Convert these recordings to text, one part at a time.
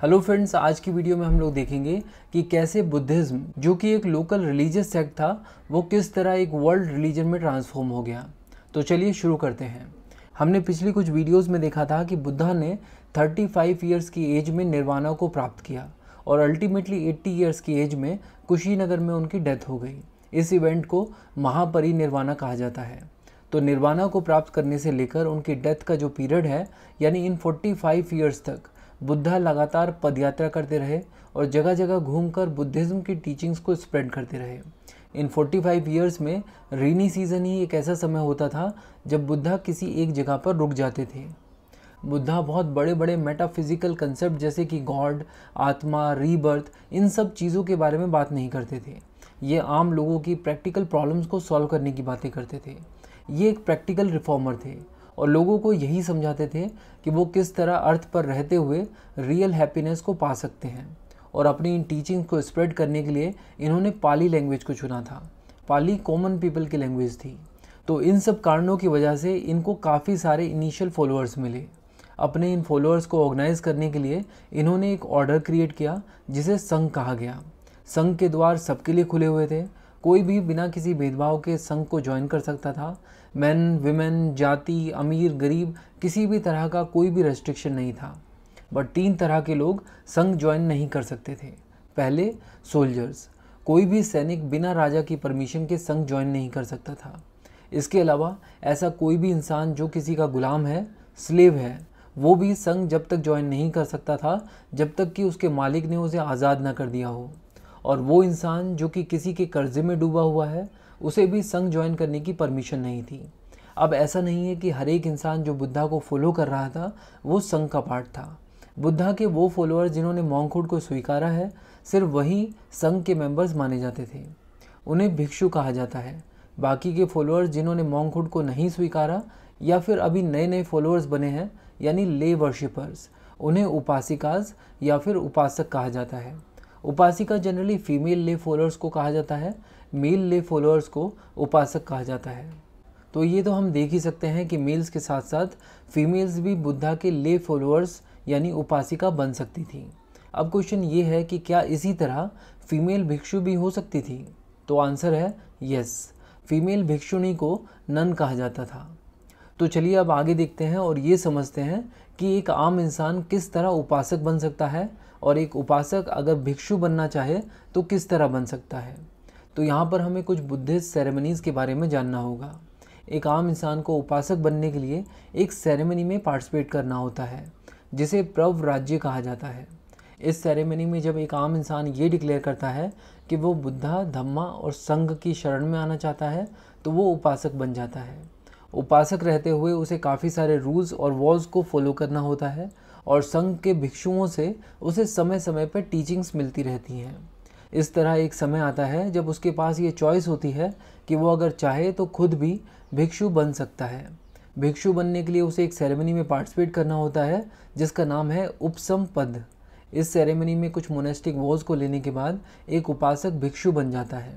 Hello friends, आज की video में हम लोग देखेंगे कि कैसे बुद्धिज्म, जो कि एक लोकल रिलीजियस सेक्ट था, वो किस तरह एक वर्ल्ड रिलीजन में ट्रांसफॉर्म हो गया। तो चलिए शुरू करते हैं। हमने पिछली कुछ वीडियोस में देखा था कि बुद्धा ने 35 ईयर्स की एज में निर्वाणा को प्राप्त किया और अल्टीमेटली 80 ईयर्स की एज में कुशीनगर में उनकी डेथ हो गई। इस इवेंट को महापरिनिर्वाणा कहा जाता है। तो निर्वाणा को प्राप्त करने से लेकर उनकी डेथ का जो पीरियड है, यानी इन 45 ईयर्स तक बुद्धा लगातार पदयात्रा करते रहे और जगह जगह घूमकर बुद्धिज्म की टीचिंग्स को स्प्रेड करते रहे। इन 45 ईयर्स में रेनी सीजन ही एक ऐसा समय होता था जब बुद्धा किसी एक जगह पर रुक जाते थे। बुद्धा बहुत बड़े बड़े मेटाफिजिकल कंसेप्ट जैसे कि गॉड, आत्मा, रीबर्थ, इन सब चीज़ों के बारे में बात नहीं करते थे। ये आम लोगों की प्रैक्टिकल प्रॉब्लम्स को सॉल्व करने की बातें करते थे। ये एक प्रैक्टिकल रिफॉर्मर थे और लोगों को यही समझाते थे कि वो किस तरह अर्थ पर रहते हुए रियल हैप्पीनेस को पा सकते हैं। और अपनी इन टीचिंग को स्प्रेड करने के लिए इन्होंने पाली लैंग्वेज को चुना था। पाली कॉमन पीपल की लैंग्वेज थी। तो इन सब कारणों की वजह से इनको काफ़ी सारे इनिशियल फॉलोअर्स मिले। अपने इन फॉलोअर्स को ऑर्गेनाइज करने के लिए इन्होंने एक ऑर्डर क्रिएट किया जिसे संघ कहा गया। संघ के द्वार सबके लिए खुले हुए थे। कोई भी बिना किसी भेदभाव के संघ को ज्वाइन कर सकता था। मेन, विमेन, जाति, अमीर, गरीब, किसी भी तरह का कोई भी रेस्ट्रिक्शन नहीं था। बट 3 तरह के लोग संघ ज्वाइन नहीं कर सकते थे। पहले, सोल्जर्स। कोई भी सैनिक बिना राजा की परमिशन के संघ ज्वाइन नहीं कर सकता था। इसके अलावा ऐसा कोई भी इंसान जो किसी का गुलाम है, स्लेव है, वो भी संघ जब तक ज्वाइन नहीं कर सकता था जब तक कि उसके मालिक ने उसे आज़ाद ना कर दिया हो। और वो इंसान जो कि किसी के कर्जे में डूबा हुआ है, उसे भी संघ ज्वाइन करने की परमिशन नहीं थी। अब ऐसा नहीं है कि हर एक इंसान जो बुद्धा को फॉलो कर रहा था वो संघ का पार्ट था। बुद्धा के वो फॉलोअर्स जिन्होंने मॉन्कहुड को स्वीकारा है, सिर्फ वही संघ के मेंबर्स माने जाते थे। उन्हें भिक्षु कहा जाता है। बाकी के फॉलोअर्स जिन्होंने मॉन्कहुड को नहीं स्वीकारा या फिर अभी नए नए फॉलोअर्स बने हैं, यानी ले वर्शिपर्स, उन्हें उपासिकाज या फिर उपासक कहा जाता है। उपासिका जनरली फीमेल ले फॉलोअर्स को कहा जाता है, मेल ले फॉलोअर्स को उपासक कहा जाता है। तो ये तो हम देख ही सकते हैं कि मेल्स के साथ साथ फीमेल्स भी बुद्धा के ले फॉलोअर्स यानी उपासिका बन सकती थी। अब क्वेश्चन ये है कि क्या इसी तरह फीमेल भिक्षु भी हो सकती थी? तो आंसर है यस। फीमेल भिक्षुणी को नन कहा जाता था। तो चलिए अब आगे देखते हैं और ये समझते हैं कि एक आम इंसान किस तरह उपासक बन सकता है और एक उपासक अगर भिक्षु बनना चाहे तो किस तरह बन सकता है। तो यहाँ पर हमें कुछ बुद्धिस्ट सेरेमनीज़ के बारे में जानना होगा। एक आम इंसान को उपासक बनने के लिए एक सेरेमनी में पार्टिसिपेट करना होता है जिसे प्रव राज्य कहा जाता है। इस सेरेमनी में जब एक आम इंसान ये डिक्लेयर करता है कि वो बुद्धा, धम्मा और संघ की शरण में आना चाहता है तो वो उपासक बन जाता है। उपासक रहते हुए उसे काफ़ी सारे रूल्स और वॉल्स को फॉलो करना होता है और संघ के भिक्षुओं से उसे समय समय पर टीचिंग्स मिलती रहती हैं। इस तरह एक समय आता है जब उसके पास ये चॉइस होती है कि वो अगर चाहे तो खुद भी भिक्षु बन सकता है। भिक्षु बनने के लिए उसे एक सेरेमनी में पार्टिसिपेट करना होता है जिसका नाम है उपसमपद। इस सेरेमनी में कुछ मोनेस्टिक वॉज को लेने के बाद एक उपासक भिक्षु बन जाता है।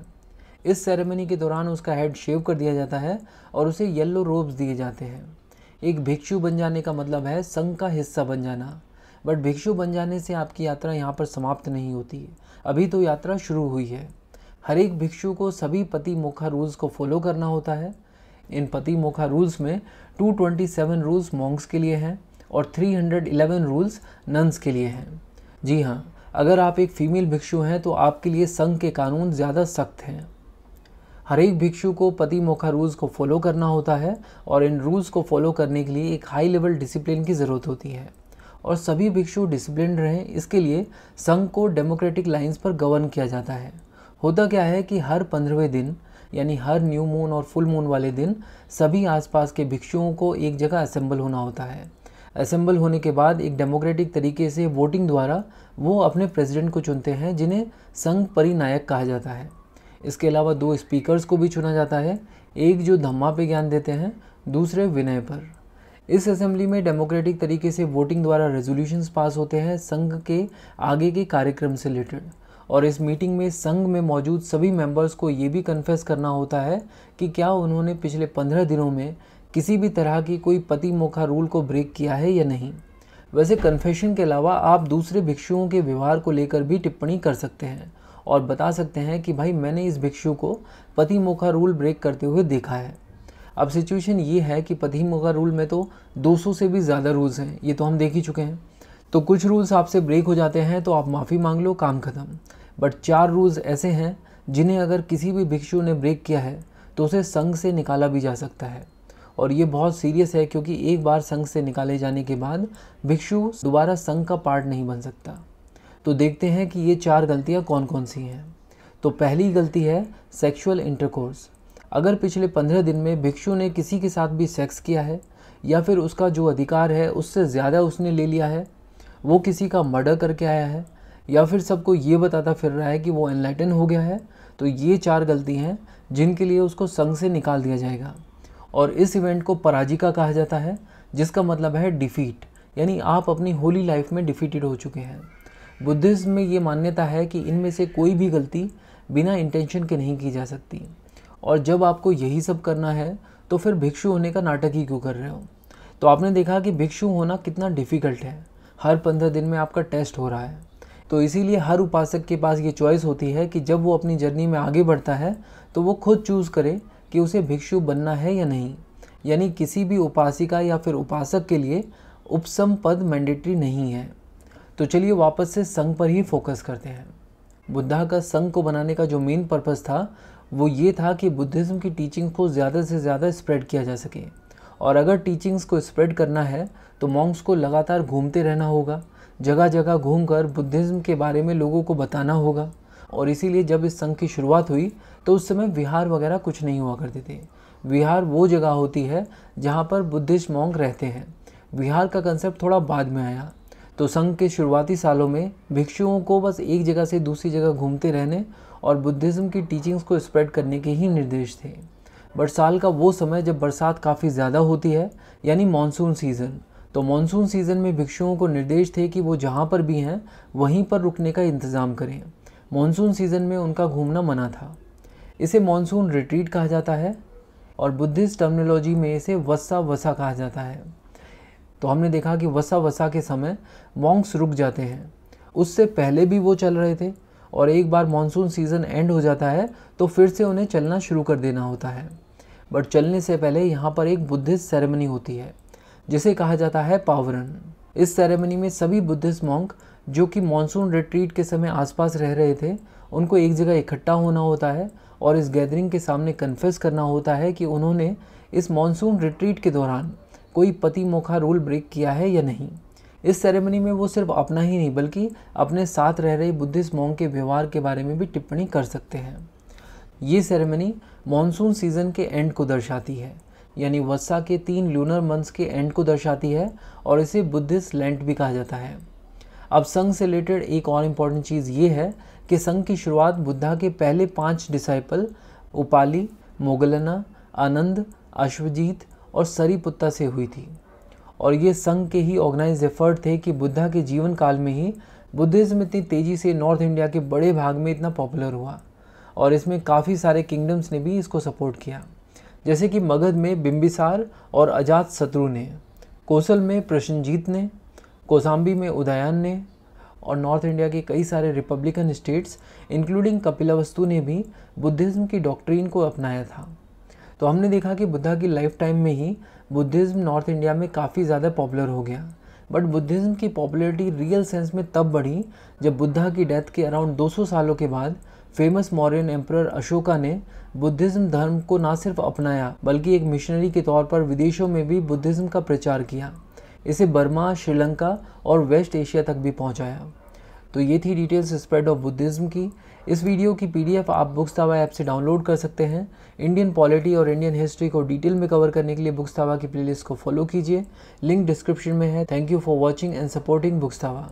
इस सेरेमनी के दौरान उसका हेड शेव कर दिया जाता है और उसे येलो रोब्स दिए जाते हैं। एक भिक्षु बन जाने का मतलब है संघ का हिस्सा बन जाना। बट भिक्षु बन जाने से आपकी यात्रा यहाँ पर समाप्त नहीं होती है, अभी तो यात्रा शुरू हुई है। हर एक भिक्षु को सभी पतिमोक्ष रूल्स को फॉलो करना होता है। इन पतिमोक्ष रूल्स में 227 रूल्स मॉन्क्स के लिए हैं और 311 रूल्स नन्स के लिए हैं। जी हाँ, अगर आप एक फीमेल भिक्षु हैं तो आपके लिए संघ के कानून ज़्यादा सख्त हैं। हर एक भिक्षु को पतिमोक्ष रूल्स को फॉलो करना होता है और इन रूल्स को फॉलो करने के लिए एक हाई लेवल डिसिप्लिन की ज़रूरत होती है और सभी भिक्षु डिसिप्लिन रहें, इसके लिए संघ को डेमोक्रेटिक लाइंस पर गवर्न किया जाता है। होता क्या है कि हर 15वें दिन यानी हर न्यू मून और फुल मून वाले दिन सभी आसपास के भिक्षुओं को एक जगह असेंबल होना होता है। असेंबल होने के बाद एक डेमोक्रेटिक तरीके से वोटिंग द्वारा वो अपने प्रेसिडेंट को चुनते हैं जिन्हें संघ परिनायक कहा जाता है। इसके अलावा 2 स्पीकर्स को भी चुना जाता है, एक जो धम्मा पे ज्ञान देते हैं, दूसरे विनय पर। इस असेंबली में डेमोक्रेटिक तरीके से वोटिंग द्वारा रेजोल्यूशंस पास होते हैं संघ के आगे के कार्यक्रम से रिलेटेड। और इस मीटिंग में संघ में मौजूद सभी मेंबर्स को ये भी कन्फेस करना होता है कि क्या उन्होंने पिछले 15 दिनों में किसी भी तरह की कोई पतिमोक्ष रूल को ब्रेक किया है या नहीं। वैसे कन्फेशन के अलावा आप दूसरे भिक्षुओं के व्यवहार को लेकर भी टिप्पणी कर सकते हैं और बता सकते हैं कि भाई मैंने इस भिक्षु को पतिमुखा रूल ब्रेक करते हुए देखा है। अब सिचुएशन ये है कि पतिमुखा रूल में तो 200 से भी ज़्यादा रूल्स हैं, ये तो हम देख ही चुके हैं। तो कुछ रूल्स आपसे ब्रेक हो जाते हैं तो आप माफ़ी मांग लो, काम ख़त्म। बट 4 रूल्स ऐसे हैं जिन्हें अगर किसी भी भिक्षु ने ब्रेक किया है तो उसे संघ से निकाला भी जा सकता है। और ये बहुत सीरियस है क्योंकि एक बार संघ से निकाले जाने के बाद भिक्षु दोबारा संघ का पार्ट नहीं बन सकता। तो देखते हैं कि ये 4 गलतियाँ कौन कौन सी हैं। तो पहली गलती है सेक्सुअल इंटरकोर्स। अगर पिछले 15 दिन में भिक्षु ने किसी के साथ भी सेक्स किया है या फिर उसका जो अधिकार है उससे ज़्यादा उसने ले लिया है, वो किसी का मर्डर करके आया है या फिर सबको ये बताता फिर रहा है कि वो एनलाइटन हो गया है, तो ये 4 गलती हैं जिनके लिए उसको संघ से निकाल दिया जाएगा। और इस इवेंट को पराजिका कहा जाता है, जिसका मतलब है डिफीट, यानी आप अपनी होली लाइफ में डिफीटेड हो चुके हैं। बुद्धिज्म में ये मान्यता है कि इनमें से कोई भी गलती बिना इंटेंशन के नहीं की जा सकती। और जब आपको यही सब करना है तो फिर भिक्षु होने का नाटक ही क्यों कर रहे हो। तो आपने देखा कि भिक्षु होना कितना डिफ़िकल्ट है। हर 15 दिन में आपका टेस्ट हो रहा है। तो इसीलिए हर उपासक के पास ये चॉइस होती है कि जब वो अपनी जर्नी में आगे बढ़ता है तो वो खुद चूज़ करे कि उसे भिक्षु बनना है या नहीं। यानी किसी भी उपासिका या फिर उपासक के लिए उपसम पद मैंडेटरी नहीं है। तो चलिए वापस से संघ पर ही फोकस करते हैं। बुद्धा का संघ को बनाने का जो मेन पर्पस था वो ये था कि बुद्धिज़्म की टीचिंग को ज़्यादा से ज़्यादा स्प्रेड किया जा सके। और अगर टीचिंग्स को स्प्रेड करना है तो मॉन्क्स को लगातार घूमते रहना होगा, जगह जगह घूमकर बुद्धिज़्म के बारे में लोगों को बताना होगा। और इसीलिए जब इस संघ की शुरुआत हुई तो उस समय विहार वगैरह कुछ नहीं हुआ करते थे। विहार वो जगह होती है जहाँ पर बुद्धिस्ट मॉन्क रहते हैं। विहार का कंसेप्ट थोड़ा बाद में आया। तो संघ के शुरुआती सालों में भिक्षुओं को बस एक जगह से दूसरी जगह घूमते रहने और बुद्धिज़्म की टीचिंग्स को स्प्रेड करने के ही निर्देश थे। बट साल का वो समय जब बरसात काफ़ी ज़्यादा होती है, यानी मानसून सीज़न, तो मानसून सीज़न में भिक्षुओं को निर्देश थे कि वो जहाँ पर भी हैं वहीं पर रुकने का इंतज़ाम करें। मानसून सीज़न में उनका घूमना मना था। इसे मानसून रिट्रीट कहा जाता है और बुद्धिस्ट टर्मिनोलॉजी में इसे वस्सा वसा कहा जाता है। तो हमने देखा कि वसा वसा के समय मॉन्क्स रुक जाते हैं। उससे पहले भी वो चल रहे थे और एक बार मानसून सीज़न एंड हो जाता है तो फिर से उन्हें चलना शुरू कर देना होता है। बट चलने से पहले यहाँ पर एक बुद्धिस्ट सेरेमनी होती है जिसे कहा जाता है पावरन। इस सेरेमनी में सभी बुद्धिस्ट मॉन्क जो कि मानसून रिट्रीट के समय आसपास रह रहे थे उनको एक जगह इकट्ठा होना होता है और इस गैदरिंग के सामने कन्फेस करना होता है कि उन्होंने इस मानसून रिट्रीट के दौरान कोई पतिमुखा रूल ब्रेक किया है या नहीं। इस सेरेमनी में वो सिर्फ अपना ही नहीं बल्कि अपने साथ रह रहे बुद्धिस्ट मॉन्क के व्यवहार के बारे में भी टिप्पणी कर सकते हैं। ये सेरेमनी मानसून सीज़न के एंड को दर्शाती है, यानी वस्सा के 3 लूनर मंथ्स के एंड को दर्शाती है और इसे बुद्धिस्ट लेंट भी कहा जाता है। अब संघ से रिलेटेड एक और इम्पॉर्टेंट चीज़ ये है कि संघ की शुरुआत बुद्धा के पहले 5 डिसाइपल उपाली, मोगलना, आनंद, अश्वजीत और सरीपुत्ता से हुई थी। और ये संघ के ही ऑर्गेनाइज एफर्ट थे कि बुद्धा के जीवन काल में ही बुद्धिज़्म इतनी तेज़ी से नॉर्थ इंडिया के बड़े भाग में इतना पॉपुलर हुआ और इसमें काफ़ी सारे किंगडम्स ने भी इसको सपोर्ट किया, जैसे कि मगध में बिंबिसार और अजात शत्रु ने, कोसल में प्रसन्नजीत ने, कौसाम्बी में उदयन ने और नॉर्थ इंडिया के कई सारे रिपब्लिकन स्टेट्स इंक्लूडिंग कपिलवस्तु ने भी बुद्धिज़्म की डॉक्ट्रिन को अपनाया था। तो हमने देखा कि बुद्धा की लाइफ टाइम में ही बुद्धिज़्म नॉर्थ इंडिया में काफ़ी ज़्यादा पॉपुलर हो गया। बट बुद्धिज़्म की पॉपुलैरिटी रियल सेंस में तब बढ़ी जब बुद्धा की डेथ के अराउंड 200 सालों के बाद फेमस मौर्यन एम्परर अशोका ने बुद्धिज़्म धर्म को ना सिर्फ अपनाया बल्कि एक मिशनरी के तौर पर विदेशों में भी बुद्धिज़्म का प्रचार किया। इसे बर्मा, श्रीलंका और वेस्ट एशिया तक भी पहुंचाया। तो ये थी डिटेल्स स्प्रेड ऑफ बुद्धिज़्म की। इस वीडियो की PDF आप बुक्सतावा ऐप से डाउनलोड कर सकते हैं। इंडियन पॉलिटी और इंडियन हिस्ट्री को डिटेल में कवर करने के लिए बुक्सतावा की प्लेलिस्ट को फॉलो कीजिए, लिंक डिस्क्रिप्शन में है। Thank you for watching and supporting बुक्सतावा।